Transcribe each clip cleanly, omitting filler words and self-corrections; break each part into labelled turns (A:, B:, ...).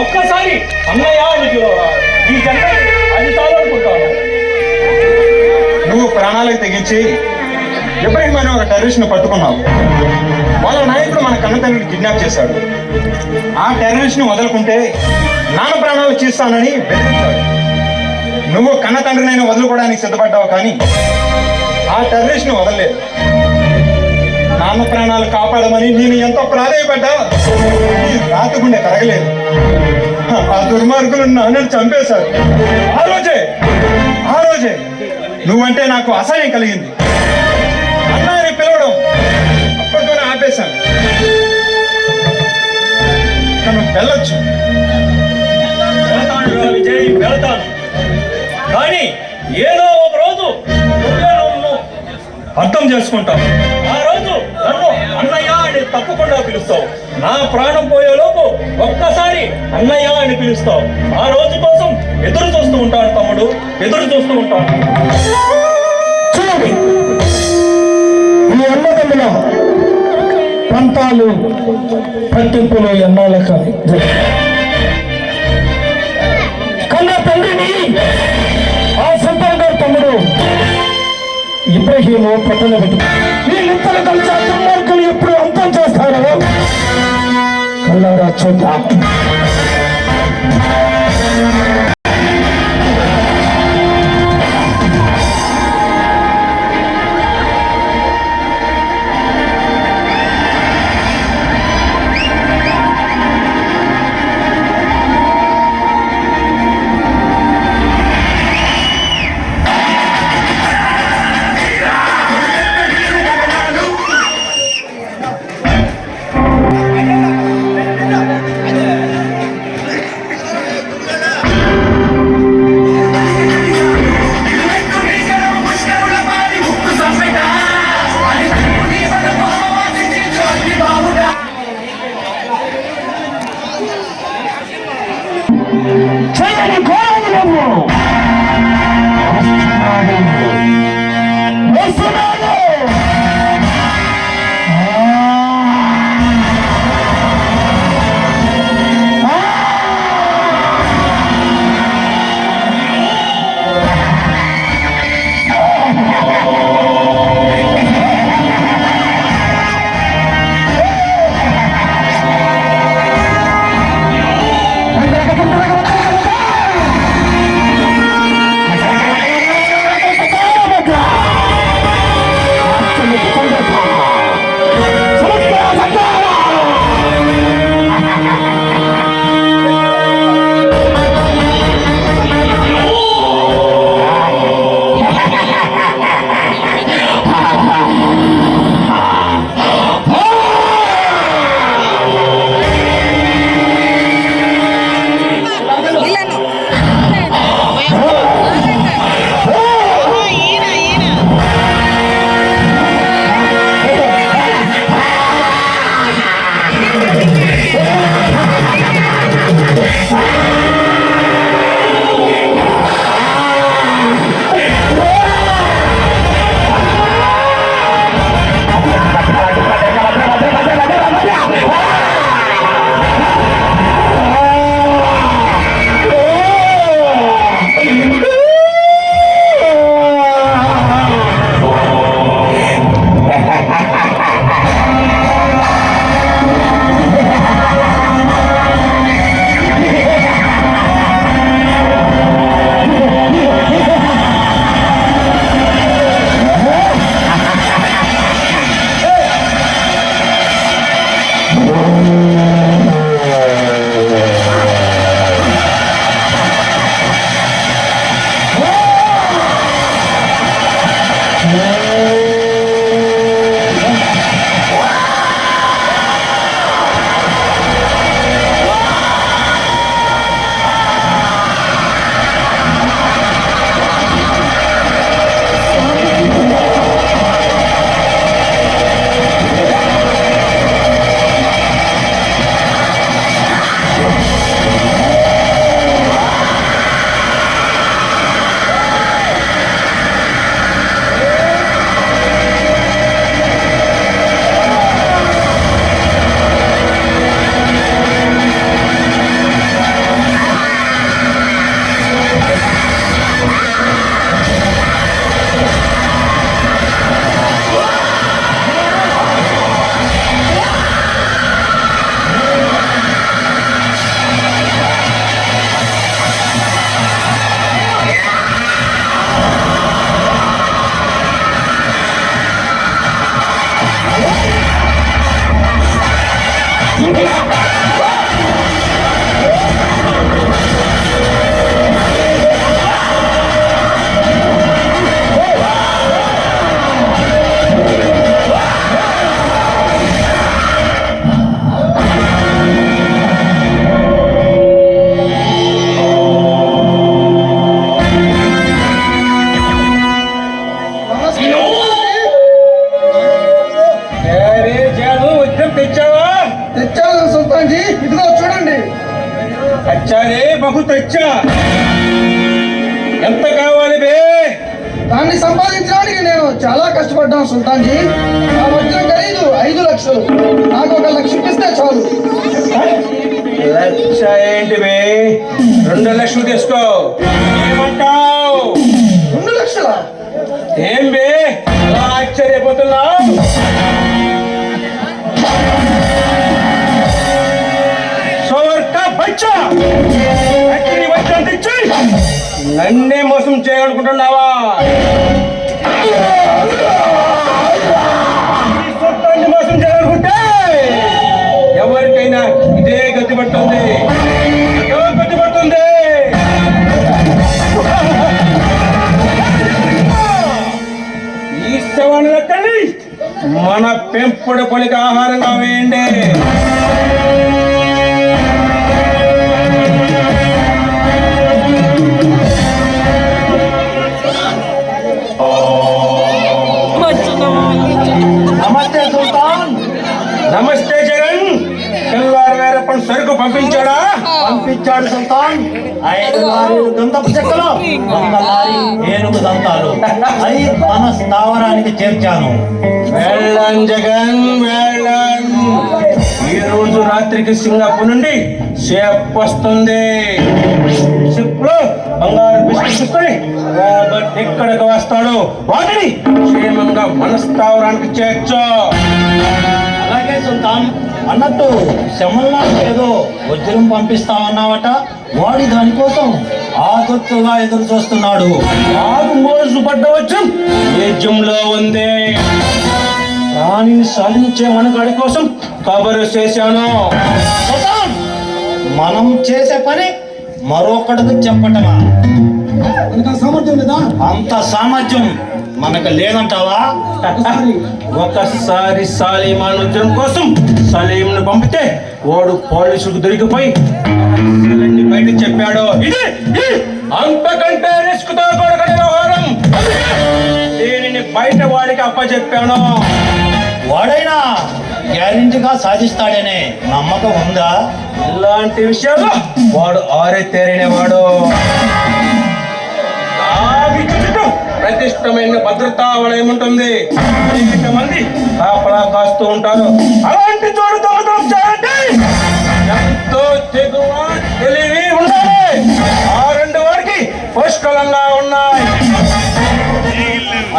A: ఒక్కసారి అన్నయ్య ఈ జన్మ అది చాలు అనుకుంటాను.
B: నువ్వు ప్రాణాలకు తెగించి ఇబ్రహీం అనే ఒక టెర్రరిస్ట్ను పట్టుకున్నావు. వాళ్ళ నాయకుడు మన కన్నతండ్రిని కిడ్నాప్ చేశాడు. ఆ టెర్రరిస్ట్ని వదులుకుంటే నాన్న ప్రాణాలు చేస్తానని బెదిరించాడు. నువ్వు కన్న తండ్రినైనా వదులుకోవడానికి సిద్ధపడ్డావు, కానీ ఆ టెర్రరిస్ట్ని వదలలేదు. నాన్న ప్రాణాలు కాపాడమని నేను ఎంతో ప్రాధాయపడ్డా నీ రాతగుండె కరగలేదు. ఆ దుర్మార్గులు నాన్నని చంపేశారు. ఆ రోజే నువ్వంటే నాకు అసహ్యం కలిగింది. అన్నాని పిలవడం అప్పటితోనే ఆపేశాను. నువ్వు వెళ్ళొచ్చు.
A: విజయ్, వెళ్తాను. కానీ ఏదో ఒక రోజు అర్థం చేసుకుంటావు. ఆ రోజు నన్ను అన్నయ్య అని తప్పకుండా పిలుస్తావు. నా ప్రాణం పోయేలోపు ఒక్కసారి అన్నయ్య అని పిలుస్తావు. ఆ రోజు కోసం ఎదురు చూస్తూ ఉంటాను తమ్ముడు, ఎదురు చూస్తూ ఉంటాను.
C: చూడండి, ఈ అన్నదమ్ముల పంతాలు పట్టింపులు ఎన్నాళ్ళ కానీ కన్నా తండ్రిని ఆ సుల్తాన్ గారు తమ్ముడు ఇబ్రహీము పట్టణ పెట్టి వీళ్ళిద్దరు కలిసి ఆ దుర్మార్గులు ఎప్పుడు అంతం చేస్తారో కల్లారా చూద్దాం.
B: అచ్చారే బహుత్ అచ్చా. ఎంత కావాలి బే?
D: దాన్ని సంపాదించడానికి నేను చాలా కష్టపడ్డాను సుల్తాన్జీ. ఆ వజ్రం ఖరీదు 5 లక్షలు. నాకు 1 లక్ష ఇస్తే చాలు.
B: లక్ష ఏంటి బే? 2 లక్షలు తీసుకో. ఏమంటావు?
D: 2 లక్షలా?
B: ఏం బే అలా ఆశ్చర్యపోతున్నావు? నన్నే మోసం చేయాలనుకుంటున్నావా? మోసం చేయాలనుకుంటే ఎవరికైనా ఇదే గతి పడుతుంది. గతి పడుతుంది. ఈ శవాన్ని లెక్కని మన పెంపుడు పొలికి ఆహారంగా వేయండి.
C: నమస్తే సుల్తాన్.
B: నమస్తే జగన్. తెల్లారు వేరప్పని సరుకు పంపించాడా?
C: పంపించాడు సుల్తాన్. 5 లారీలు గంధపు చెక్కలు, 100 లారీ ఏనుగు దంతాలు అయి మన స్థావరానికి చేర్చాను.
B: వెళ్ళం జగన్ వెళ్ళం. ఈ రోజు రాత్రికి సింగపూర్ నుండి షిప్ వస్తుంది. షిప్ లో బంగారు బిస్కెట్ తీసుకొని రాబర్ట్ ఇక్కడికి వస్తాడు. వాటిని క్షేమంగా మన స్థావరానికి చేర్చు.
C: అలాగే సుల్తాన్. అన్నట్టు శమల్నాథ్ ఏదో వజ్రం పంపిస్తామన్నావట. వాడి దానికోసం ఆతృతగా ఎదురు చూస్తున్నాడు.
B: ఆగు మోసు పడ్డ వజ్రం యజ్ఞంలో ఉంది. రాణిని సాధించే మనగాడి కోసం కబరు చేశాను.
C: సుల్తాన్, మనం చేసే పని మరొకటికి చెప్పటమా?
D: సామర్థ్యం లేదా?
C: అంత సామర్థ్యం మనకు లేదంటావా?
B: ఒకసారి సలీమాన్ వజ్రం కోసం సలీంను పంపితే వాడు పోలీసులకు దొరికిపోయి బయట చెప్పాడు. ఇది అంతకంటే రిస్క్ తో కూడుకున్న వ్యవహారం. దీనిని బయట వాడికి అప్పచెప్పాను.
C: వాడైనా గ్యారెంటీగా సాధిస్తాడనే నమ్మకం ఉందా?
B: ఇలాంటి విషయాల్లో వాడు ఆరే తేరినవాడు. ప్రతిష్టమైన భద్రతా వలయం ఉంటుంది. అనేక మంది కాపలా కాస్తూ ఉంటారు. అలాంటి చోటు దొంగతనం చేయాలంటే ఎంతో తెగువ తెలివి ఉండాలి. ఆ 2 వాడికి పుష్కలంగా ఉన్నాయి.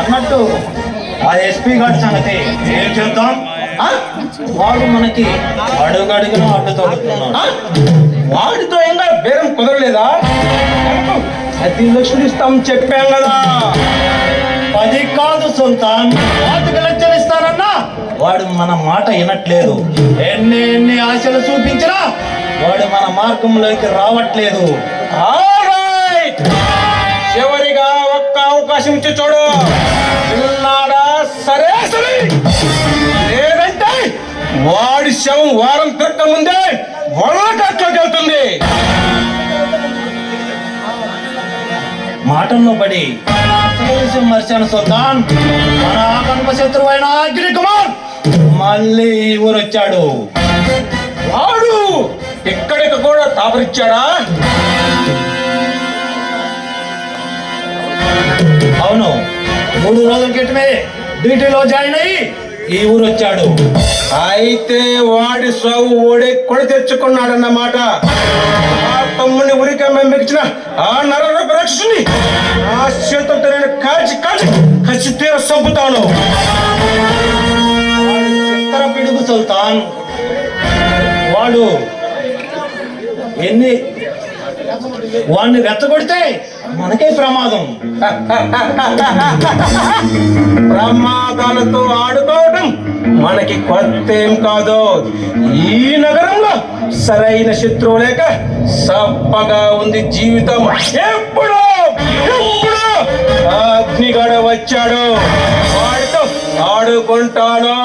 C: అన్నట్టు ఆ ఎస్పీ గారి సంగతి ఏం చేద్దాం? వాడు మనకి అడుగడుగున అడ్డు తగ్గుతున్నాడు.
B: వాడితో ఇంకా బేరం కుదరలేదా? 10 లక్షలు ఇస్తాం చెప్పాం కదా.
C: 10 కాదు సుల్తాన్, 5 లక్షలు ఇస్తానన్నా వాడు మన మాట వినట్లేదు. ఎన్ని ఆశలు చూపించినా వాడు మన మార్గంలోకి రావట్లేదు.
B: ఆల్రైట్, చివరిగా ఒక్క అవకాశం ఇచ్చి చూడు. చిన్నాడా సరే సరే, లేదంటే వాడి శవం వారం తిరక్క ముందే వరకట్లోకి వెళ్తుంది.
C: మాటల్లో పడి మర్చాను సుల్తాన్. మన ఆకల్ప శత్రువైన అగ్ని కుమార్ మళ్ళీ ఈ ఊరు వచ్చాడు.
B: వాడు ఇక్కడికి కూడా తాపరిచ్చాడా?
C: అవును, 3 రోజుల క్రితమే డ్యూటీలో జాయిన్ అయ్యి ఈ ఊరు వచ్చాడు.
B: అయితే వాడి సాగు ఓడే కొడి తెచ్చుకున్నాడన్నమాట. ఆ తమ్ముని ఉరికి మెచ్చిన ఆ నరరూప రాక్షసుని ఆ చేతులతో నేను కాల్చి కాల్చి కసి తీర చంపుతాను.
C: చిత్తర పిడుగు సుల్తాన్. వాడు వాడిని రెచ్చగొడితే మనకే ప్రమాదం.
B: ప్రమాదాలతో ఆడుకోవడం మనకి కొత్త ఏం కాదు. ఈ నగరంలో సరైన శత్రువు లేక సప్పగా ఉంది జీవితం. ఎప్పుడు అగ్నిగడ వచ్చాడు, వాడితో ఆడుకుంటాను.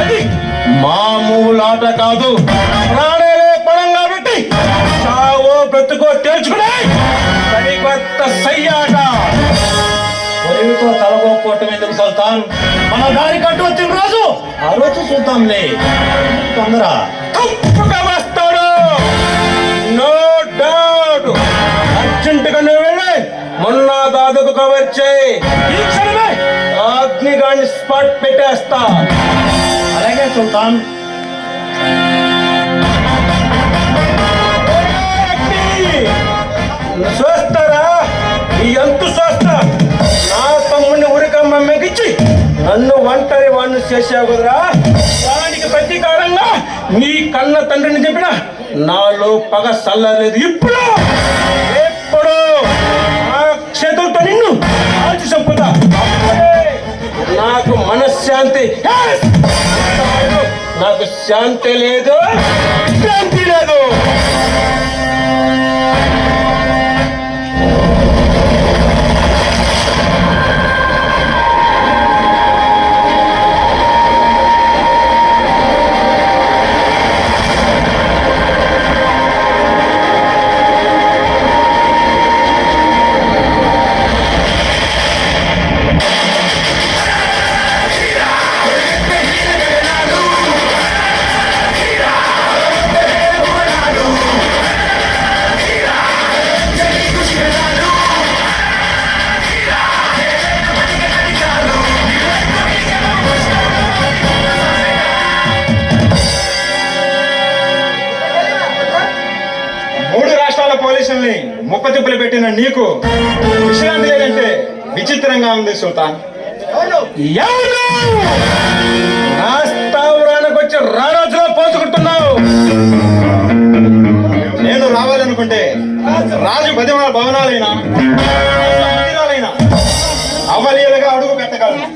B: అది మామూలు ఆట కాదు. ప్రాణాలే పణంగా పెట్టి చావో బ్రతుకో తేల్చుకునే సరికొత్త సయ్యాట.
C: పొరుగుతో తలగొక్కోవటం ఎందుకు సుల్తాన్? మన దారి కట్టు వచ్చిన రోజు ఆ రోజు చూద్దాంలే. తొందర
B: తప్పుగా వస్తాడు. నో
A: వస్తా.
C: అలాగే సుల్తాన్.
A: చూస్తారా ఎంత చూస్తా. నా తమ్ముడిని ఉరికమ్మ మెగిచ్చి నన్ను ఒంటరి వాడిని చేసావు కుదరా. దానికి ప్రతీకారంగా నీ కన్న తండ్రిని చెప్పిన నాలో పగ సల్లలేదు. ఇప్పుడు ఎప్పుడు ఆ చేతులతో నిన్ను ఆల్చి చంపుతా. నాకు మనశ్శాంతి. నాకు శాంతి లేదు, శాంతి లేదు.
B: పోలీసుల్ని ముప్పతిప్పులు పెట్టిన నీకు విశ్రాంతి లేదంటే విచిత్రంగా ఉంది సుల్తాన్.
A: నా స్థావరానికి వచ్చి రారాజులో పోసుకుంటున్నావు.
B: నేను రావాలనుకుంటే రాజు భవనాలైనా మందిరాలైనా అవలీలగా అడుగు పెట్టగలను.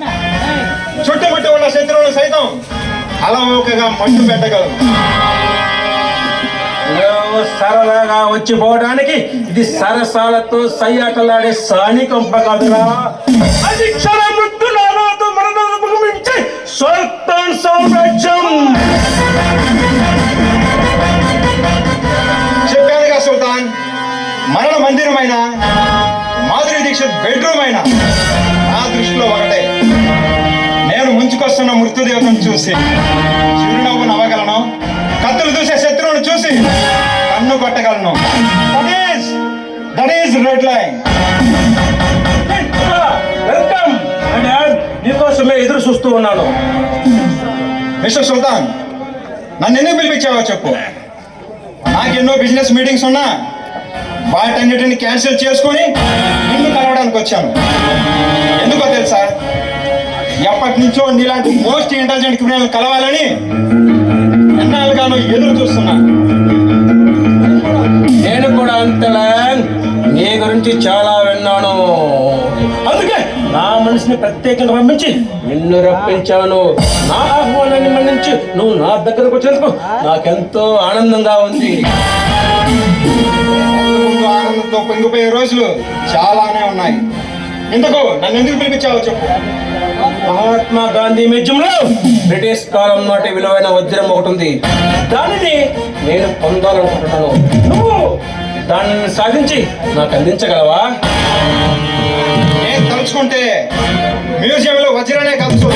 B: చుట్టుముట్టి ఉన్న శత్రువులు సైతం అలవోకగా మట్టు పెట్టగలను.
A: నువ్వు సరదాగా వచ్చిపోవడానికి ఇది సరసాలతో సయ్యాటలాడే సానికంప కాదురా. అది క్షణ మృত্যు నానాతో మరణాలకు మించి సుల్తాన్ సామ్రాజ్యం.
B: చెప్పానుగా సుల్తాన్, మరణ మందిరమైన మాధురి దీక్షిత్ బెడ్రూమ్ అయినా నా దృష్టిలో ఒకటే. నేను ముంచుకొస్తున్న మృత్యుదేవతను చూసి చిరునవ్వు నవ్వగలను, కత్తులు చూసే శత్రువును చూసి కన్ను కొట్టగలను. That is red line.
A: Welcome. నీకోసమే ఎదురు చూస్తూ ఉన్నాను.
B: మిస్టర్ సుల్తాన్, నన్ను ఎందుకు పిలిపించావో చెప్పు. నాకెన్నో బిజినెస్ మీటింగ్స్ ఉన్నా వాటన్నిటిని క్యాన్సిల్ చేసుకొని నిన్ను కలవడానికి వచ్చాను. ఎందుకో తెలుసా, ఎప్పటి నుంచో నీలాంటి మోస్ట్ ఇంటెలిజెంట్ క్రిమినల్ కలవాలని ఎన్నాళ్ళుగానో ఎదురు చూస్తున్నా.
A: నేను కూడా అంతలా నీ గురించి చాలా విన్నాను. అందుకే నా మనిషిని ప్రత్యేకంగా పంపించి నిన్ను రప్పించాను. నా ఆహ్వానాన్ని మన్నించి నువ్వు నా దగ్గరకు వచ్చినందుకు నాకెంతో ఆనందంగా ఉంది.
B: ముందు ఆనందంతో పొంగిపోయే రోజులు చాలానే ఉన్నాయి. ఇంతకు నన్ను ఎందుకు పిలిపించావో చెప్పు.
A: మహాత్మా గాంధీ మ్యూజియంలో బ్రిటిష్ కాలం నాటి విలువైన వజ్రం ఒకటి ఉంది. దానిని నేను పొందాలనుకుంటున్నాను. నువ్వు దానిని సాధించి నాకు అందించగలవా?
B: నేను తలుచుకుంటే మ్యూజియంలో వజ్రానే కాదు,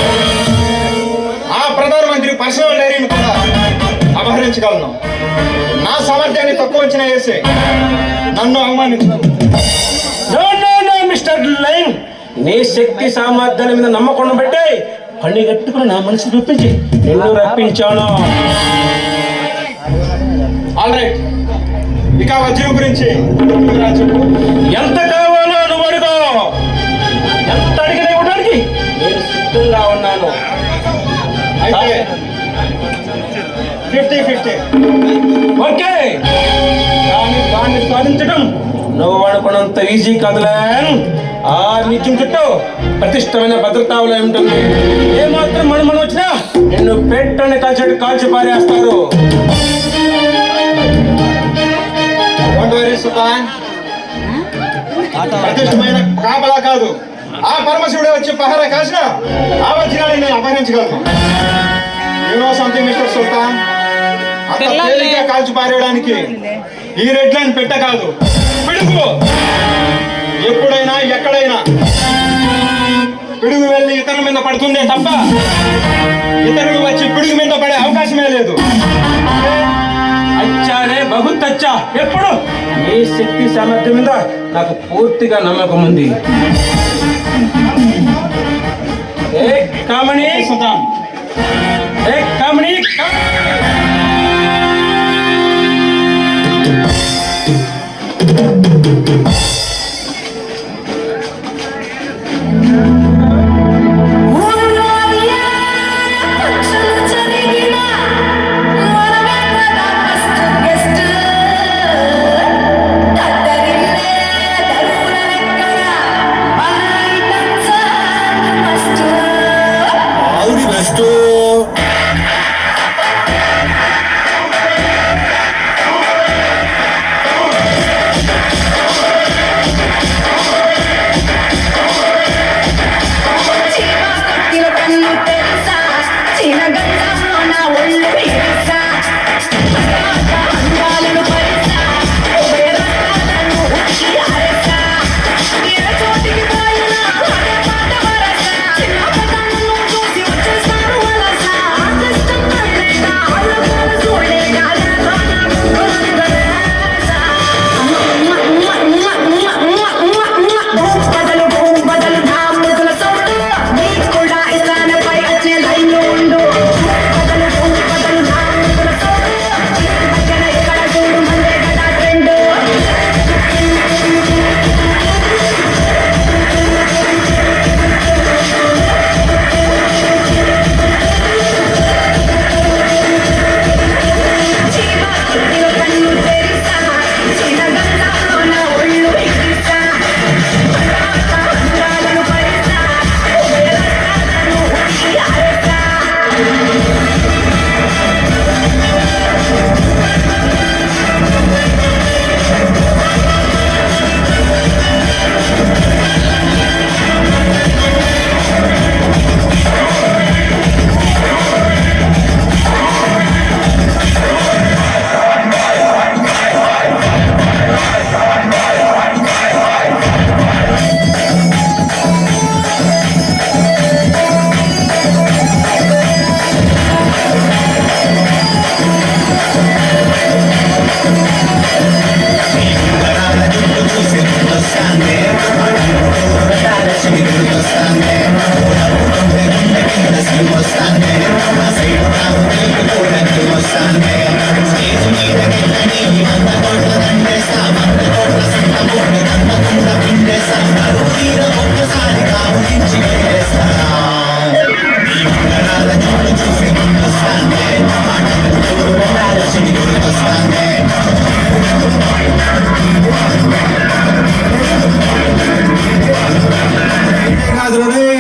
B: ఆ ప్రధానమంత్రి పర్సనల్ డైరీని కూడా అపహరించగలను. నా సామర్థ్యాన్ని తక్కువ అంచనా వేసి నన్ను అవమానించు.
A: మిస్టర్ లైన్, నీ శక్తి సామర్థ్యాల మీద నమ్మకం పెట్టి పని కట్టుకుని నా మనసు చూపించి నిన్ను రప్పించాను.
B: ఆల్ రైట్, ఇక వజ్రం గురించి చెప్పు.
A: ఎంత కావాలో నువ్వు అడుగు. ఎంత అడిగినా ఇవ్వడానికి నేను సిద్ధంగా ఉన్నాను.
B: అయితే 50-50.
A: ఓకే, కానీ దాన్ని సాధించడం నువ్వు అనుకున్నంత ఈజీ కదలే. ఆ నిత్యం చుట్టూ ప్రతిష్టమైన భద్రతా వలయం ఉంటుంది. ఏమాత్రం మనం వచ్చినా నిన్ను పెట్టని కాల్చి పారేస్తారు.
B: సుల్తాన్, ప్రతిష్టమైన కాపలా కాదు, ఆ పరమశివుడే వచ్చి పహారా కాసిన ఆ వజ్రాన్ని నేను అపహరించగలను. సంథింగ్ మిస్టర్ సుల్తాన్, అంత తేలిగ్గా కాల్చి పారేయడానికి ఈ రెడ్ లైన్ పెట్ట కాదు, పిడుగు. ఎప్పుడైనా ఎక్కడైనా పిడుగు వెళ్ళి ఇతరుల మీద పడుతుందే తప్ప ఇతరులు వచ్చి పిడుగు మీద పడే అవకాశమే లేదు.
A: అచ్చానే బహుత్ అచ్చా. ఎప్పుడు నీ శక్తి సామర్థ్యం మీద నాకు పూర్తిగా నమ్మకం ఉంది. కామని
B: సుల్తాన్
A: కామని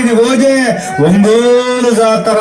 E: ఇది ఓజే ఒంగోలు జాతర.